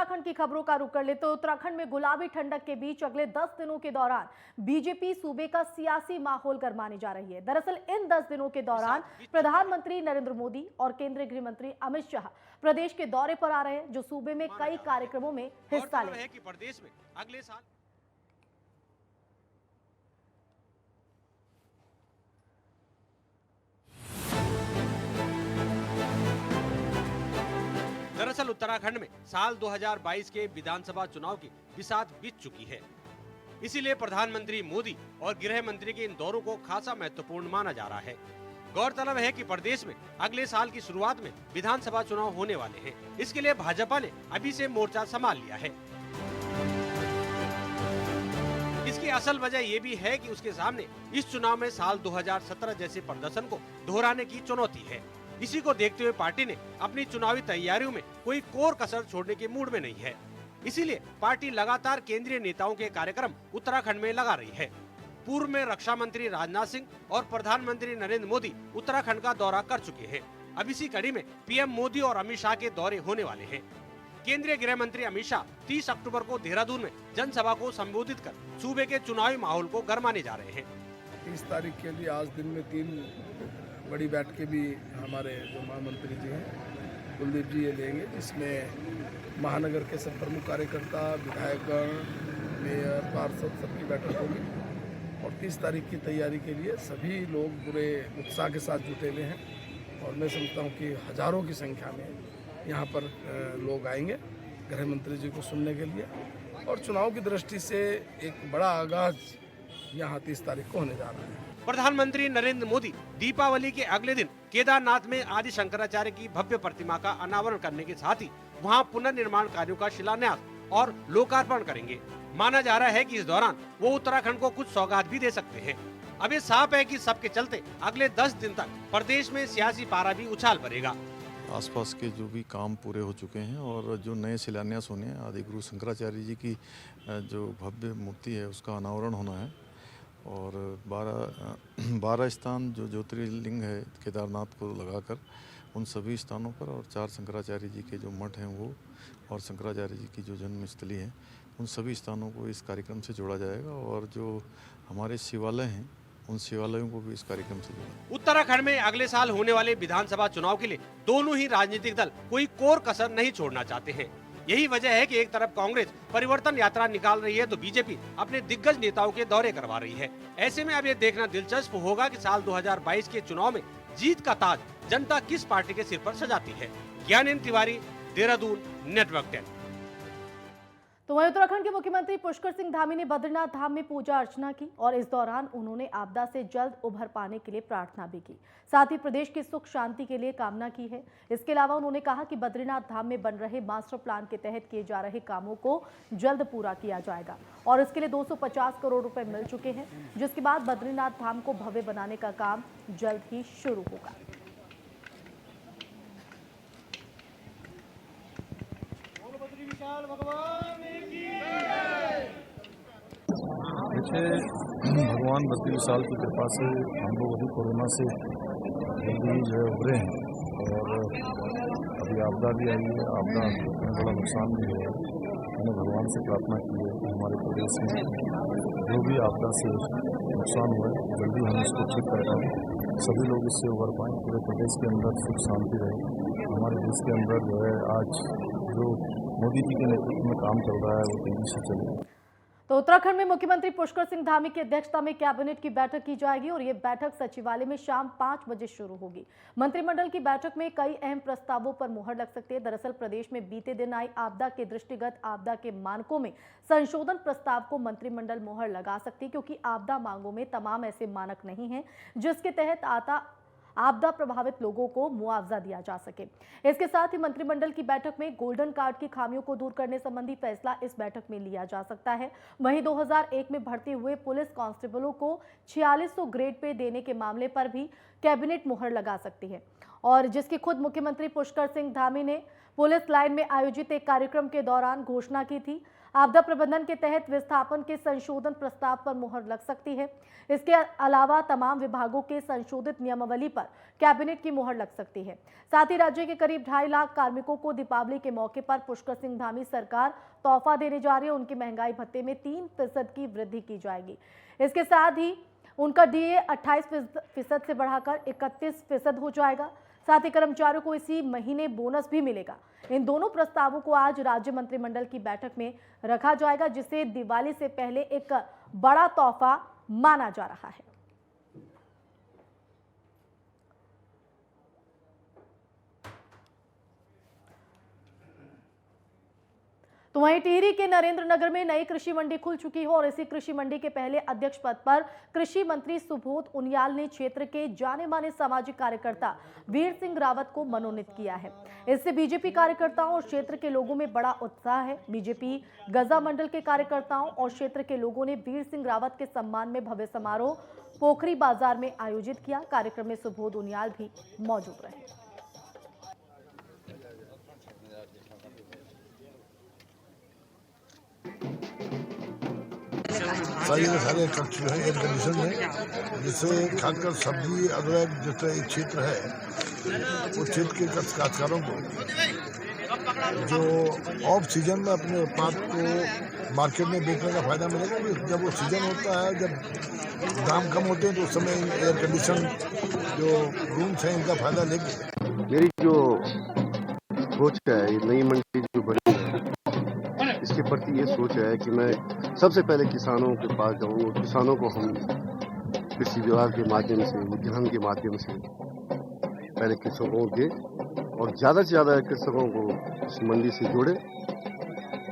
उत्तराखंड की खबरों का रुख कर ले तो उत्तराखंड में गुलाबी ठंडक के बीच अगले 10 दिनों के दौरान बीजेपी सूबे का सियासी माहौल गरमाने जा रही है। दरअसल इन 10 दिनों के दौरान प्रधानमंत्री नरेंद्र मोदी और केंद्रीय गृह मंत्री अमित शाह प्रदेश के दौरे पर आ रहे हैं, जो सूबे में कई कार्यक्रमों में हिस्सा लेंगे। प्रदेश में अगले साल दरअसल उत्तराखंड में साल 2022 के विधानसभा चुनाव की बिसात बीत चुकी है। इसीलिए प्रधानमंत्री मोदी और गृह मंत्री के इन दौरों को खासा महत्वपूर्ण माना जा रहा है। गौरतलब है कि प्रदेश में अगले साल की शुरुआत में विधानसभा चुनाव होने वाले हैं। इसके लिए भाजपा ने अभी से मोर्चा संभाल लिया है। इसकी असल वजह ये भी है कि उसके सामने इस चुनाव में साल 2017 जैसे प्रदर्शन को दोहराने की चुनौती है। इसी को देखते हुए पार्टी ने अपनी चुनावी तैयारियों में कोई कोर कसर छोड़ने के मूड में नहीं है। इसीलिए पार्टी लगातार केंद्रीय नेताओं के कार्यक्रम उत्तराखंड में लगा रही है। पूर्व में रक्षा मंत्री राजनाथ सिंह और प्रधानमंत्री नरेंद्र मोदी उत्तराखंड का दौरा कर चुके हैं। अब इसी कड़ी में पीएम मोदी और अमित शाह के दौरे होने वाले हैं। केंद्रीय गृह मंत्री अमित शाह 30 अक्टूबर को देहरादून में जनसभा को संबोधित कर सूबे के चुनावी माहौल को गरमाने जा रहे हैं। 30 तारीख के लिए आज दिन में 3 बड़ी बैठकें भी हमारे जो महामंत्री जी हैं कुलदीप जी ये लेंगे, जिसमें महानगर के सब प्रमुख कार्यकर्ता, विधायकगण, मेयर, पार्षद सबकी बैठक होगी। और 30 तारीख की तैयारी के लिए सभी लोग पूरे उत्साह के साथ जुटे हुए हैं और मैं समझता हूँ कि हजारों की संख्या में यहाँ पर लोग आएंगे गृह मंत्री जी को सुनने के लिए। और चुनाव की दृष्टि से एक बड़ा आगाज यहाँ 30 तारीख को होने जा रहा है। प्रधानमंत्री नरेंद्र मोदी दीपावली के अगले दिन केदारनाथ में आदि शंकराचार्य की भव्य प्रतिमा का अनावरण करने के साथ ही वहां पुनर्निर्माण कार्यों का शिलान्यास और लोकार्पण करेंगे। माना जा रहा है कि इस दौरान वो उत्तराखंड को कुछ सौगात भी दे सकते हैं। अब ये साफ है कि सबके चलते अगले 10 दिन तक प्रदेश में सियासी पारा भी उछाल भरेगा। आसपास के जो भी काम पूरे हो चुके हैं और जो नए शिलान्यास होने हैं, आदि गुरु शंकराचार्य जी की जो भव्य मूर्ति है उसका अनावरण होना है। और 12 स्थान जो ज्योतिर्लिंग है केदारनाथ को लगाकर उन सभी स्थानों पर, और 4 शंकराचार्य जी के जो मठ हैं वो, और शंकराचार्य जी की जो जन्मस्थली है, उन सभी स्थानों को इस कार्यक्रम से जोड़ा जाएगा। और जो हमारे शिवालय हैं उन शिवालयों को भी इस कार्यक्रम से जोड़ा। उत्तराखंड में अगले साल होने वाले विधानसभा चुनाव के लिए दोनों ही राजनीतिक दल कोई कोर कसर नहीं छोड़ना चाहते हैं। यही वजह है कि एक तरफ कांग्रेस परिवर्तन यात्रा निकाल रही है तो बीजेपी अपने दिग्गज नेताओं के दौरे करवा रही है। ऐसे में अब ये देखना दिलचस्प होगा कि साल 2022 के चुनाव में जीत का ताज जनता किस पार्टी के सिर पर सजाती है। ज्ञानेंद्र तिवारी, देहरादून, नेटवर्क 10। तो वहीं उत्तराखंड के मुख्यमंत्री पुष्कर सिंह धामी ने बद्रीनाथ धाम में पूजा अर्चना की और इस दौरान उन्होंने आपदा से जल्द उभर पाने के लिए प्रार्थना भी की। साथ ही प्रदेश की सुख शांति के लिए कामना की है। इसके अलावा उन्होंने कहा कि बद्रीनाथ धाम में बन रहे मास्टर प्लान के तहत किए जा रहे कामों को जल्द पूरा किया जाएगा और इसके लिए 250 करोड़ रुपए मिल चुके हैं, जिसके बाद बद्रीनाथ धाम को भव्य बनाने का काम जल्द ही शुरू होगा। देखिए, भगवान बद्री विशाल की कृपा से हम लोग अभी कोरोना से जल्दी जो है उभरे हैं और अभी आपदा भी आई है, आपदा में बड़ा नुकसान भी हुआ है। मैंने भगवान से प्रार्थना की है कि हमारे प्रदेश में जो भी आपदा से नुकसान हुआ है जल्दी हम इसको ठीक कर पाएँ, सभी लोग इससे उभर पाएँ, पूरे प्रदेश के अंदर सुख शांति रहे। हमारे देश के अंदर जो है आज जो मोदी जी के नेतृत्व में काम चल रहा है वो तेजी से चले। तो उत्तराखंड में मुख्यमंत्री पुष्कर सिंह धामी की अध्यक्षता में कैबिनेट की बैठक की जाएगी और ये बैठक सचिवालय में शाम 5 बजे शुरू होगी। मंत्रिमंडल की बैठक में कई अहम प्रस्तावों पर मुहर लग सकती है। दरअसल प्रदेश में बीते दिन आई आपदा के दृष्टिगत आपदा के मानकों में संशोधन प्रस्ताव को मंत्रिमंडल मुहर लगा सकती है, क्योंकि आपदा मांगों में तमाम ऐसे मानक नहीं है जिसके तहत आपदा प्रभावित लोगों को मुआवजा दिया जा सके। इसके साथ ही मंत्रिमंडल की बैठक में गोल्डन कार्ड की खामियों को दूर करने संबंधी फैसला इस बैठक में लिया जा सकता है। वहीं 2001 में भर्ती हुए पुलिस कांस्टेबलों को 4600 ग्रेड पे देने के मामले पर भी कैबिनेट मुहर लगा सकती है, और जिसकी खुद मुख्यमंत्री पुष्कर सिंह धामी ने पुलिस लाइन में आयोजित एक कार्यक्रम के दौरान घोषणा की थी। आपदा प्रबंधन के तहत विस्थापन के संशोधन प्रस्ताव पर मुहर लग सकती है। इसके अलावा तमाम विभागों के संशोधित नियमावली पर कैबिनेट की मुहर लग सकती है। साथ ही राज्य के करीब 2.5 लाख कार्मिकों को दीपावली के मौके पर पुष्कर सिंह धामी सरकार तोहफा देने जा रही है। उनकी महंगाई भत्ते में 3% की वृद्धि की जाएगी। इसके साथ ही उनका डीए 28% से बढ़ाकर 31% हो जाएगा। साथ ही कर्मचारियों को इसी महीने बोनस भी मिलेगा। इन दोनों प्रस्तावों को आज राज्य मंत्रिमंडल की बैठक में रखा जाएगा, जिसे दिवाली से पहले एक बड़ा तोहफा माना जा रहा है। तो वहीं टिहरी के नरेंद्र नगर में नई कृषि मंडी खुल चुकी है और इसी कृषि मंडी के पहले अध्यक्ष पद पर कृषि मंत्री सुबोध उनियाल ने क्षेत्र के जाने माने सामाजिक कार्यकर्ता वीर सिंह रावत को मनोनीत किया है। इससे बीजेपी कार्यकर्ताओं और क्षेत्र के लोगों में बड़ा उत्साह है। बीजेपी गजा मंडल के कार्यकर्ताओं और क्षेत्र के लोगों ने वीर सिंह रावत के सम्मान में भव्य समारोह पोखरी बाजार में आयोजित किया। कार्यक्रम में सुबोध उनियाल भी मौजूद रहे। सारे कक्ष जो है एयर कंडीशन है, जिससे खासकर सब्जी अदरक जैसे एक क्षेत्र है, उस क्षेत्र के काश्तकारों को जो ऑफ सीजन में अपने उत्पाद को मार्केट में बेचने का फायदा मिलेगा। जब वो सीजन होता है, जब दाम कम होते हैं, तो उस समय एयर कंडीशन जो रूम्स हैं इनका फायदा लेंगे। मेरी जो सोच है, ये नई मंडी जो बनी है, इसके प्रति ये सोच है कि मैं सबसे पहले किसानों के पास जाऊँ। किसानों को हम कृषि विभाग के माध्यम से, उद्यान के माध्यम से पहले कृषकों के और ज़्यादा से ज़्यादा कृषकों को इस मंडी से जोड़े।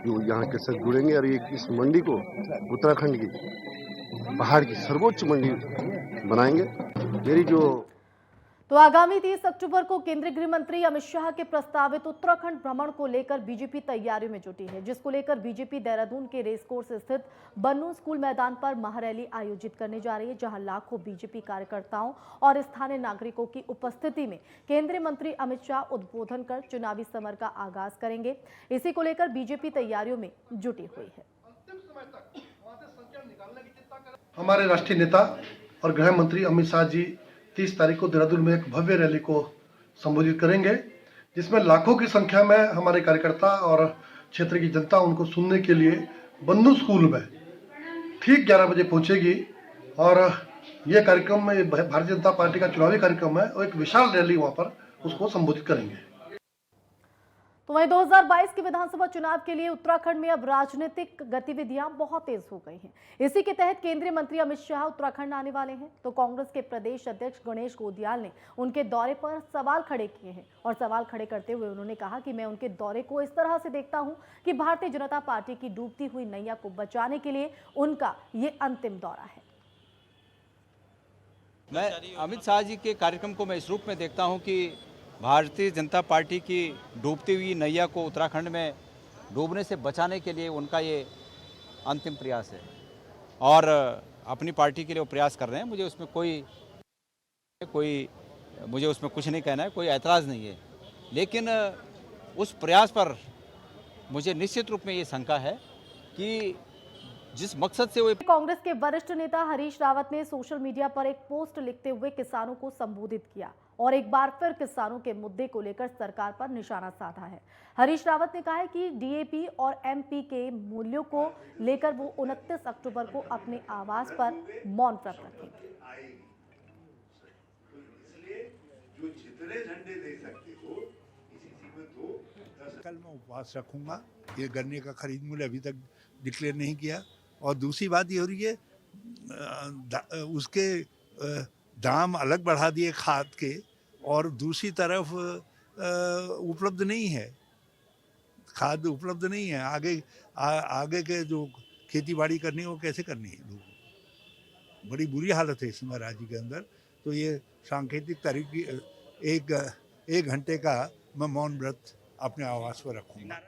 जो यहाँ कृषक जुड़ेंगे और ये इस मंडी को उत्तराखंड की पहाड़ की सर्वोच्च मंडी बनाएंगे। मेरी जो तो आगामी 30 अक्टूबर को केंद्रीय गृह मंत्री अमित शाह के प्रस्तावित उत्तराखंड भ्रमण को लेकर बीजेपी तैयारियों में जुटी है, जिसको लेकर बीजेपी देहरादून के रेसकोर्स स्थित बन्नू स्कूल मैदान पर महारैली आयोजित करने जा रही है, जहां लाखों बीजेपी कार्यकर्ताओं और स्थानीय नागरिकों की उपस्थिति में केंद्रीय मंत्री अमित शाह उद्बोधन कर चुनावी समर का आगाज करेंगे। इसी को लेकर बीजेपी तैयारियों में जुटी हुई है। हमारे राष्ट्रीय नेता और गृह मंत्री अमित शाह जी 30 तारीख को देहरादून में एक भव्य रैली को संबोधित करेंगे, जिसमें लाखों की संख्या में हमारे कार्यकर्ता और क्षेत्र की जनता उनको सुनने के लिए बन्नू स्कूल में ठीक 11 बजे पहुंचेगी। और ये कार्यक्रम में भारतीय जनता पार्टी का चुनावी कार्यक्रम है और एक विशाल रैली वहां पर उसको संबोधित करेंगे। तो वहीं 2022 के विधानसभा चुनाव के लिए उत्तराखंड में अब राजनीतिक गतिविधियां बहुत तेज हो गई हैं। इसी के तहत केंद्रीय मंत्री अमित शाह उत्तराखंड आने वाले हैं। तो कांग्रेस के प्रदेश अध्यक्ष गणेश गोदियाल ने उनके दौरे पर सवाल खड़े किए हैं और सवाल खड़े करते हुए उन्होंने कहा कि मैं उनके दौरे को इस तरह से देखता हूं कि भारतीय जनता पार्टी की डूबती हुई नैया को बचाने के लिए उनका ये अंतिम दौरा है। मैं अमित शाह जी के कार्यक्रम को मैं इस रूप में देखता हूं कि भारतीय जनता पार्टी की डूबती हुई नैया को उत्तराखंड में डूबने से बचाने के लिए उनका ये अंतिम प्रयास है और अपनी पार्टी के लिए वो प्रयास कर रहे हैं। मुझे उसमें मुझे उसमें कुछ नहीं कहना है, कोई ऐतराज़ नहीं है, लेकिन उस प्रयास पर मुझे निश्चित रूप में ये शंका है कि जिस मकसद से वो कांग्रेस के वरिष्ठ नेता हरीश रावत ने सोशल मीडिया पर एक पोस्ट लिखते हुए किसानों को संबोधित किया और एक बार फिर किसानों के मुद्दे को लेकर सरकार पर निशाना साधा है। हरीश रावत ने कहा है कि डीएपी और एमपी के मूल्यों को लेकर वो 29 अक्टूबर को अपने आवास पर मौन व्रत रखेंगे। कल मैं उपवास रखूंगा। ये गन्ने का खरीद मूल्य अभी तक डिक्लेयर नहीं किया और दूसरी बात ये हो रही है उसके दाम अलग बढ़ा दिए खाद के और दूसरी तरफ उपलब्ध नहीं है, खाद उपलब्ध नहीं है। आगे के जो खेती बाड़ी करनी है वो कैसे करनी है, लोगों बड़ी बुरी हालत है इस समय राज्य के अंदर। तो ये सांकेतिक तरीके एक घंटे का मैं मौन व्रत अपने आवास पर रखूंगा।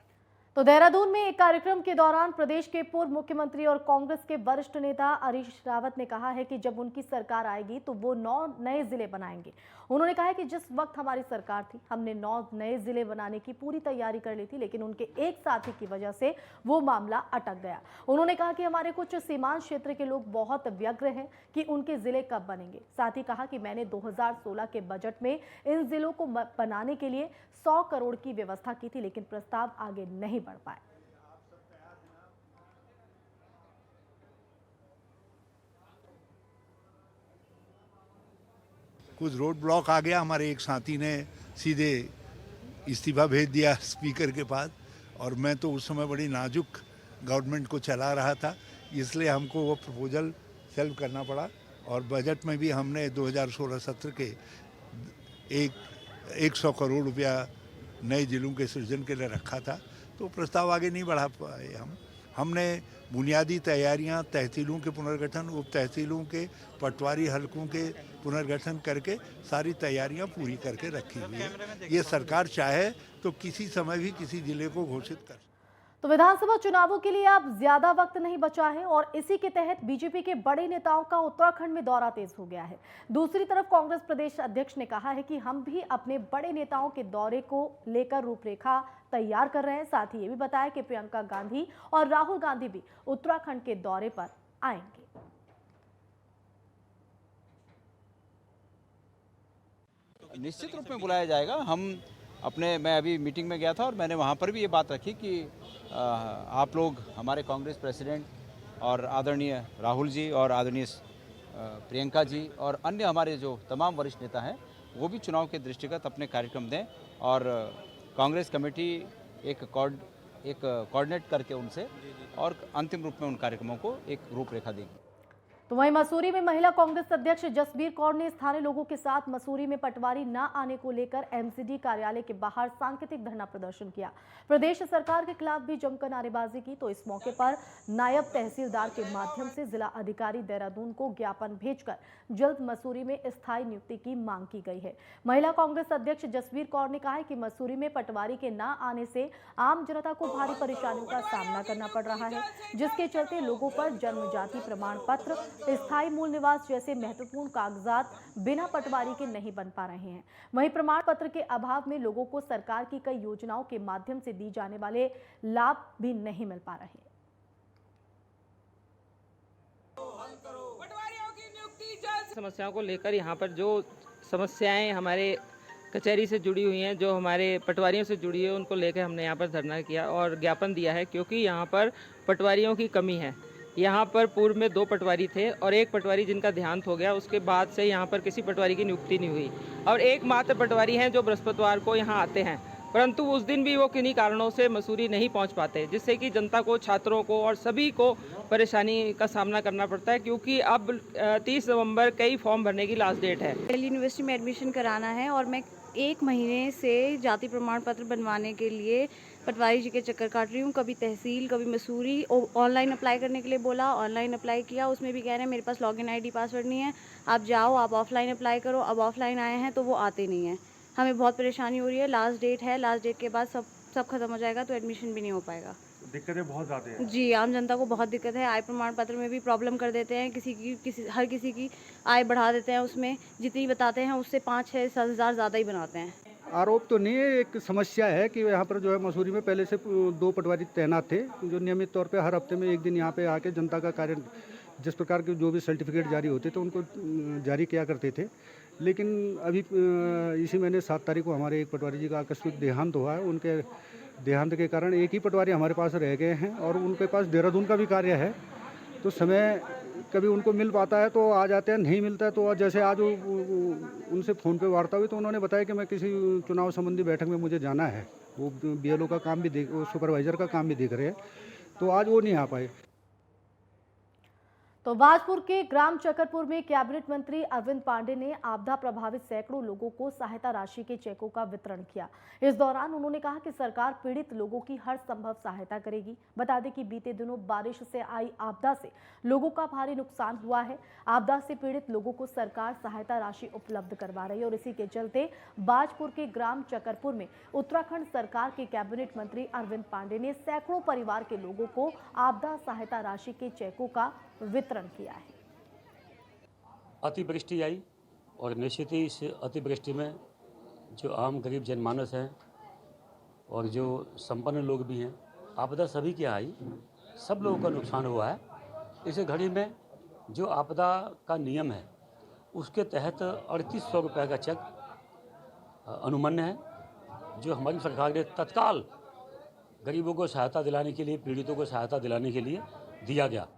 तो देहरादून में एक कार्यक्रम के दौरान प्रदेश के पूर्व मुख्यमंत्री और कांग्रेस के वरिष्ठ नेता हरीश रावत ने कहा है कि जब उनकी सरकार आएगी तो वो 9 नए जिले बनाएंगे। उन्होंने कहा है कि जिस वक्त हमारी सरकार थी हमने 9 नए जिले बनाने की पूरी तैयारी कर ली थी, लेकिन उनके एक साथी की वजह से वो मामला अटक गया। उन्होंने कहा कि हमारे कुछ सीमांत क्षेत्र के लोग बहुत व्यग्र हैं कि उनके जिले कब बनेंगे। साथ ही कहा कि मैंने 2016 के बजट में इन जिलों को बनाने के लिए 100 करोड़ की व्यवस्था की थी, लेकिन प्रस्ताव आगे नहीं बढ़ पाए। कुछ रोड ब्लॉक आ गया, हमारे एक साथी ने सीधे इस्तीफा भेज दिया स्पीकर के पास, और मैं तो उस समय बड़ी नाजुक गवर्नमेंट को चला रहा था, इसलिए हमको वो प्रपोजल सेल्व करना पड़ा। और बजट में भी हमने 2016-17 के 100 करोड़ रुपया नए जिलों के सृजन के लिए रखा था, तो प्रस्ताव आगे नहीं बढ़ा पाए। हमने बुनियादी तैयारियां तहसीलों के पुनर्गठन, उप तहसीलों के, पटवारी हलकों के पुनर्गठन करके सारी तैयारियां पूरी करके रखी हुई है। ये सरकार चाहे तो किसी समय भी किसी जिले को घोषित कर। तो विधानसभा चुनावों के लिए अब ज्यादा वक्त नहीं बचा है और इसी के तहत बीजेपी के बड़े नेताओं का उत्तराखंड में दौरा तेज हो गया है। दूसरी तरफ कांग्रेस प्रदेश अध्यक्ष ने कहा है कि हम भी अपने बड़े नेताओं के दौरे को लेकर रूपरेखा तैयार कर रहे हैं। साथ ही ये भी बताया कि प्रियंका गांधी और राहुल गांधी भी उत्तराखंड के दौरे पर आएंगे। निश्चित रूप में बुलाया जाएगा। मैं अभी मीटिंग में गया था और मैंने वहाँ पर भी ये बात रखी कि आप लोग हमारे कांग्रेस प्रेसिडेंट और आदरणीय राहुल जी और आदरणीय प्रियंका जी और अन्य हमारे जो तमाम वरिष्ठ नेता हैं वो भी चुनाव के दृष्टिगत अपने कार्यक्रम दें, और कांग्रेस कमेटी एक कोऑर्डिनेट करके उनसे और अंतिम रूप में उन कार्यक्रमों को एक रूपरेखा देगी। तो वहीं मसूरी में महिला कांग्रेस अध्यक्ष जसबीर कौर ने स्थानीय लोगों के साथ मसूरी में पटवारी न आने को लेकर एमसीडी कार्यालय के बाहर सांकेतिक धरना प्रदर्शन किया। प्रदेश सरकार के खिलाफ भी जमकर नारेबाजी की। तो इस मौके पर नायब तहसीलदार के माध्यम से जिला अधिकारी देहरादून को ज्ञापन भेजकर जल्द मसूरी में स्थायी नियुक्ति की मांग की गई है। महिला कांग्रेस अध्यक्ष जसबीर कौर ने कहा है कि मसूरी में पटवारी के न आने से आम जनता को भारी परेशानियों का सामना करना पड़ रहा है, जिसके चलते लोगों पर जन्म जाति प्रमाण पत्र, स्थायी मूल निवास जैसे महत्वपूर्ण कागजात बिना पटवारी के नहीं बन पा रहे हैं। वहीं प्रमाण पत्र के अभाव में लोगों को सरकार की कई योजनाओं के माध्यम से दी जाने वाले लाभ भी नहीं मिल पा रहे हैं। समस्याओं को लेकर यहाँ पर जो समस्याएं हमारे कचहरी से जुड़ी हुई हैं, जो हमारे पटवारियों से जुड़ी है, उनको लेकर हमने यहाँ पर धरना किया और ज्ञापन दिया है, क्योंकि यहाँ पर पटवारियों की कमी है। यहाँ पर पूर्व में 2 पटवारी थे और एक पटवारी जिनका देहांत हो गया, उसके बाद से यहाँ पर किसी पटवारी की नियुक्ति नहीं हुई और एकमात्र पटवारी हैं जो बृहस्पतिवार को यहाँ आते हैं, परंतु उस दिन भी वो किन्हीं कारणों से मसूरी नहीं पहुँच पाते, जिससे कि जनता को, छात्रों को और सभी को परेशानी का सामना करना पड़ता है, क्योंकि अब 30 नवंबर कई फॉर्म भरने की लास्ट डेट है। दिल्ली यूनिवर्सिटी में एडमिशन कराना है और मैं 1 महीने से जाति प्रमाण पत्र बनवाने के लिए पटवारी जी के चक्कर काट रही हूँ। कभी तहसील, कभी मसूरी। ऑनलाइन अप्लाई करने के लिए बोला, ऑनलाइन अप्लाई किया, उसमें भी कह रहे हैं मेरे पास लॉगिन आईडी पासवर्ड नहीं है, आप जाओ, आप ऑफलाइन अप्लाई करो। अब ऑफलाइन आए हैं तो वो आते नहीं हैं, हमें बहुत परेशानी हो रही है। लास्ट डेट है, लास्ट डेट के बाद सब खत्म हो जाएगा तो एडमिशन भी नहीं हो पाएगा। दिक्कतें बहुत ज़्यादा हैं जी, आम जनता को बहुत दिक्कत है। आय प्रमाण पत्र में भी प्रॉब्लम कर देते हैं, हर किसी की आय बढ़ा देते हैं, उसमें जितनी बताते हैं उससे 5-6 हज़ार ज़्यादा ही बनाते हैं। आरोप तो नहीं है, एक समस्या है कि यहाँ पर जो है मसूरी में पहले से 2 पटवारी तैनात थे, जो नियमित तौर पे हर हफ्ते में 1 दिन यहाँ पे आके जनता का कार्य, जिस प्रकार के जो भी सर्टिफिकेट जारी होते थे उनको जारी किया करते थे। लेकिन अभी इसी महीने 7 तारीख को हमारे एक पटवारी जी का आकस्मिक देहांत हुआ है। उनके देहांत के कारण एक ही पटवारी हमारे पास रह गए हैं और उनके पास देहरादून का भी कार्य है, तो समय कभी उनको मिल पाता है तो आ जाते हैं, नहीं मिलता है तो जैसे आज उनसे फ़ोन पे वार्ता हुई तो उन्होंने बताया कि मैं किसी चुनाव संबंधी बैठक में मुझे जाना है, वो बीएलओ का काम भी सुपरवाइज़र का काम भी देख रहे हैं, तो आज वो नहीं आ पाए। तो बाजपुर के ग्राम चकरपुर में कैबिनेट मंत्री अरविंद पांडे ने आपदा प्रभावित सैकड़ों लोगों को सहायता राशि के चेकों का वितरण किया। इस दौरान उन्होंने कहा कि सरकार पीड़ित लोगों की हर संभव सहायता करेगी। बता दें कि बीते दिनों बारिश से आई आपदा से लोगों का भारी नुकसान हुआ है। आपदा से पीड़ित लोगों को सरकार सहायता राशि उपलब्ध करवा रही है और इसी के चलते बाजपुर के ग्राम चकरपुर में उत्तराखंड सरकार के कैबिनेट मंत्री अरविंद पांडे ने सैकड़ों परिवार के लोगों को आपदा सहायता राशि के चेकों का वितरण किया है। अतिवृष्टि आई और निश्चित ही इस अतिवृष्टि में जो आम गरीब जनमानस हैं और जो संपन्न लोग भी हैं, आपदा सभी की आई, सब लोगों का नुकसान हुआ है। इस घड़ी में जो आपदा का नियम है उसके तहत 3800 रुपये का चेक अनुमन्य है, जो हमारी सरकार ने तत्काल गरीबों को सहायता दिलाने के लिए, पीड़ितों को सहायता दिलाने के लिए दिया गया।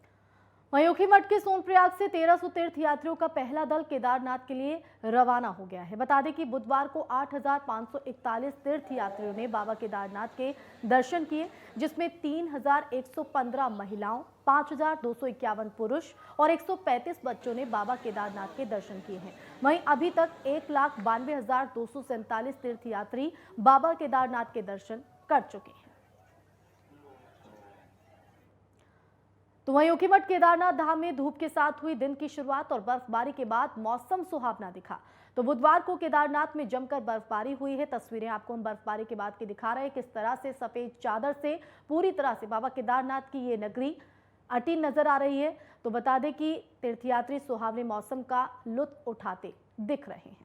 वहीं ऊखीमठ के सोनप्रयाग से 1300 तीर्थ यात्रियों का पहला दल केदारनाथ के लिए रवाना हो गया है। बता दें कि बुधवार को 8541 तीर्थ यात्रियों ने बाबा केदारनाथ के दर्शन किए, जिसमें 3115 महिलाओं, 5251 पुरुष और 135 बच्चों ने बाबा केदारनाथ के दर्शन किए हैं। वहीं अभी तक 1,92,247 तीर्थ यात्री बाबा केदारनाथ के दर्शन कर चुके हैं। तो वहीं ऊखीमठ केदारनाथ धाम में धूप के साथ हुई दिन की शुरुआत और बर्फबारी के बाद मौसम सुहावना दिखा। तो बुधवार को केदारनाथ में जमकर बर्फबारी हुई है। तस्वीरें आपको हम बर्फबारी के बाद की दिखा रहे हैं, किस तरह से सफेद चादर से पूरी तरह से बाबा केदारनाथ की ये नगरी अटी नजर आ रही है। तो बता दें कि तीर्थयात्री सुहावने मौसम का लुत्फ उठाते दिख रहे हैं।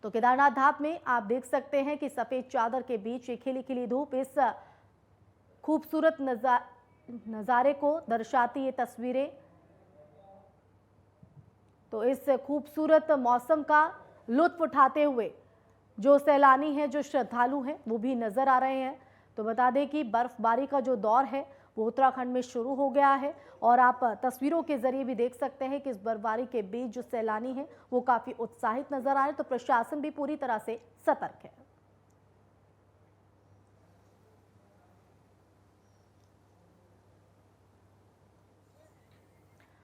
तो केदारनाथ धाम में आप देख सकते हैं कि सफेद चादर के बीच एक खिली खिली धूप इस खूबसूरत नज़ारे को दर्शाती ये तस्वीरें। तो इस खूबसूरत मौसम का लुत्फ उठाते हुए जो सैलानी हैं, जो श्रद्धालु हैं, वो भी नज़र आ रहे हैं। तो बता दें कि बर्फबारी का जो दौर है वो उत्तराखंड में शुरू हो गया है और आप तस्वीरों के जरिए भी देख सकते हैं कि इस बर्फबारी के बीच जो सैलानी हैं वो काफ़ी उत्साहित नजर आए। तो प्रशासन भी पूरी तरह से सतर्क है।